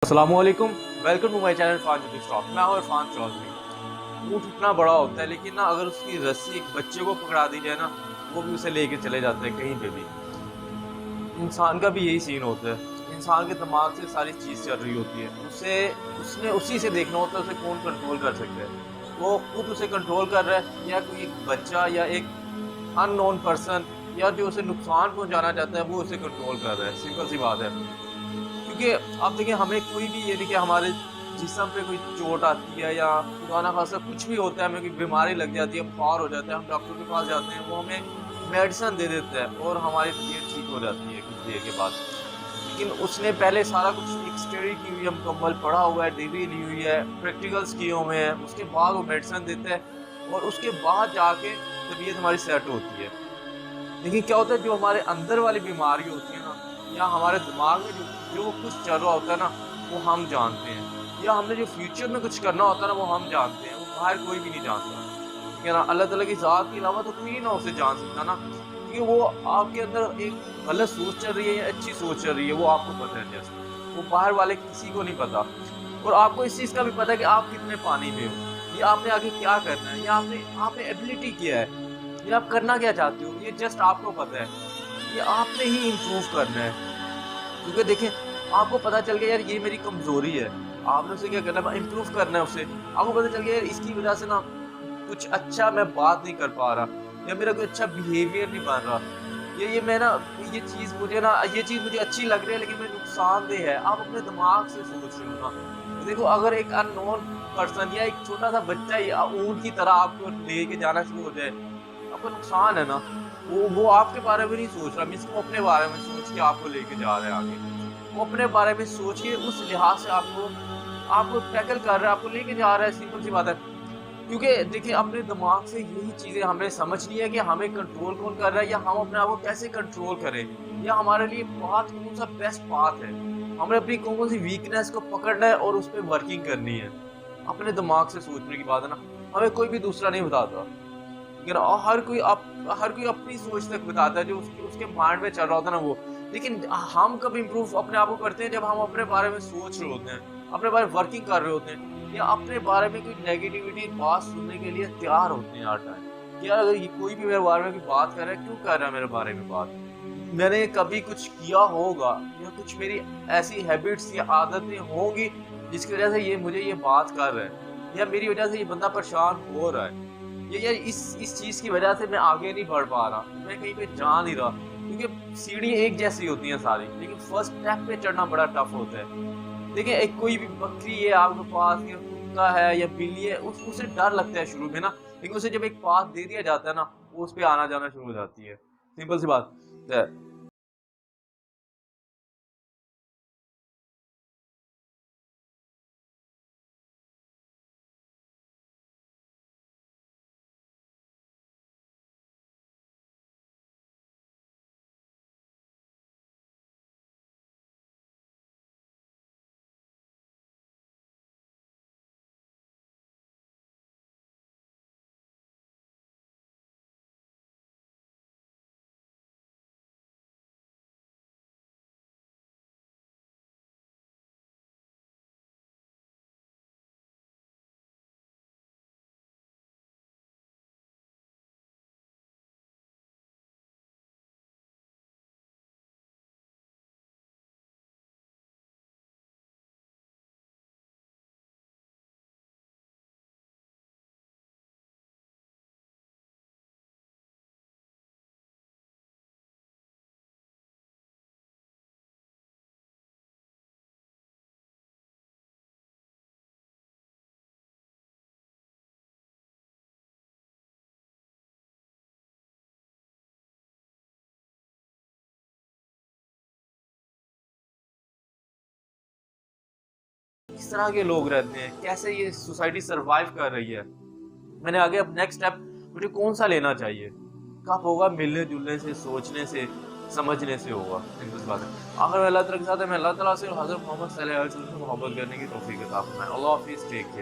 अस्सलामुअलैकुम, welcome to my channel Irfan Chaudhary stock. मैं हूं इरफान चौधरी। ऊँट इतना बड़ा होता है लेकिन ना अगर उसकी रस्सी एक बच्चे को पकड़ा दी जाए ना, वो भी उसे लेके चले जाते हैं कहीं पे भी। इंसान का भी यही सीन होता है। इंसान के दिमाग से सारी चीज़ चल रही होती है। उसे उसने उसी से देखना होता है उसे कौन कंट्रोल कर सकता है। वो खुद उसे कंट्रोल कर रहा है या कोई एक बच्चा या एक अननोन पर्सन या जो उसे नुकसान पहुँचाना चाहता है वो उसे कंट्रोल कर रहा है। सिंपल सी बात है। क्योंकि आप देखिए हमें कोई भी ये देखिए हमारे जिस्म पे कोई चोट आती है या खुदा ना खास्ता कुछ भी होता है, हमें कोई बीमारी लग जाती है, बुखार हो जाता है, हम डॉक्टर के पास जाते हैं, वो हमें मेडिसिन दे देता है और हमारी तबीयत ठीक हो जाती है कुछ देर के बाद। लेकिन उसने पहले सारा कुछ एक स्टडी की हुई है, मुकम्मल पढ़ा हुआ है, डिग्री ली हुई है, प्रैक्टिकल्स किए हुए हैं, उसके बाद वो मेडिसिन देता है और उसके बाद जाके तबीयत हमारी सेट होती है। देखिए क्या होता है, जो हमारे अंदर वाली बीमारी होती है ना, या हमारे दिमाग में जो जो कुछ चल रहा होता है ना, वो हम जानते हैं। या हमने जो फ्यूचर में कुछ करना होता है ना, वो हम जानते हैं, वो बाहर कोई भी नहीं जानता। ठीक है ना, अल्लाह ताला की ज़ात के अलावा तो कोई ना उसे जान सकता ना, क्योंकि वो आपके अंदर एक गलत सोच चल रही है या अच्छी सोच चल रही है, वो आपको पता है जस्ट। वो बाहर वाले किसी को नहीं पता। और आपको इस चीज़ का भी पता है कि आप कितने पानी में हो, ये आपने आगे क्या करना है, या आपने आपने एबिलिटी क्या है, ये आप करना क्या चाहते हो, ये जस्ट आपको पता है। ये आपने ही इम्प्रूव करना है। क्योंकि देखिए, आपको पता चल गया यार ये मेरी कमज़ोरी है, आपने उसे क्या करना है, इम्प्रूव करना है उसे। आपको पता चल गया यार इसकी वज़ह से ना कुछ अच्छा मैं बात नहीं कर पा रहा या मेरा कोई अच्छा बिहेवियर नहीं बन रहा। ये मैं ना ये चीज़ मुझे अच्छी लग रही है लेकिन मेरे नुकसानदेह है। आप अपने दिमाग से सोच रहे हो ना। देखो अगर एक अननोन पर्सन या एक छोटा-सा बच्चा या ऊँट की तरह आपको लेके जाना शुरू हो जाए, आपका नुकसान है ना। वो आपके बारे में नहीं सोच रहा, मीन्स वो अपने बारे में सोच के आपको लेके जा रहा है आगे। वो अपने बारे में सोच के उस लिहाज से आपको आपको टैकल कर रहा है, आपको लेके जा रहा है, सिंपल सी बात है। क्योंकि देखिए अपने दिमाग से यही चीज़ें हमें समझनी है कि हमें कंट्रोल कौन कर रहा है या हम अपने आप को कैसे कंट्रोल करें, या हमारे लिए पाथ कौन-सा बेस्ट पाथ है। हमें अपनी कौन-कौन सी वीकनेस को पकड़ना है और उस पे वर्किंग करनी है। अपने दिमाग से सोचने की बात है ना, हमें कोई भी दूसरा नहीं बताता। ठीक है ना? और हर कोई अपनी सोच तक बताता है जो उसके उसके माइंड में चल रहा होता है ना वो। लेकिन हम कब इम्प्रूव अपने आप को करते हैं जब हम अपने बारे में सोच रहे होते हैं, अपने बारे में वर्किंग कर रहे होते हैं या अपने बारे में कोई नेगेटिविटी बात सुनने के लिए तैयार होते हैं हर टाइम। कि यार अगर ये कोई भी मेरे बारे में कोई बात कर रहा है, क्यों कर रहा है मेरे बारे में बात? मैंने कभी कुछ किया होगा या कुछ मेरी ऐसी हैबिट्स या आदतें होंगी जिसकी वज़ह से ये मुझे ये बात कर रहा है या मेरी वज़ह से ये बंदा परेशान हो रहा है। ये यार इस चीज़ की वज़ह से मैं आगे नहीं बढ़ पा रहा, मैं कहीं पे जा नहीं रहा, क्योंकि सीढ़ी एक जैसी होती हैं सारी, लेकिन फर्स्ट स्टेप पे चढ़ना बड़ा टफ होता है। देखिए एक कोई भी बकरी है आपके पास या कुत्ता है या बिल्ली है, उस उसे डर लगता है शुरू में ना, लेकिन उसे जब एक पाथ दे दिया जाता है ना, वो उस पे आना-जाना शुरू हो जाती है। सिंपल सी बात है। किस तरह के लोग रहते हैं, कैसे ये सोसाइटी सर्वाइव कर रही है। मैंने आगे अब नेक्स्ट स्टेप मुझे कौन-सा लेना चाहिए? कब होगा? मिलने-जुलने से, सोचने से, समझने से होगा। सिंपल सी बात है। आखिर में अल्लाह ताला के साथ है, मैं अल्लाह ताला से और हज़रत मोहम्मद सल्लल्लाहु अलैहि वसल्लम से मोहब्बत करने की तौफ़ीक अता फरमाए। अल्लाह हाफ़िज़, टेक केयर।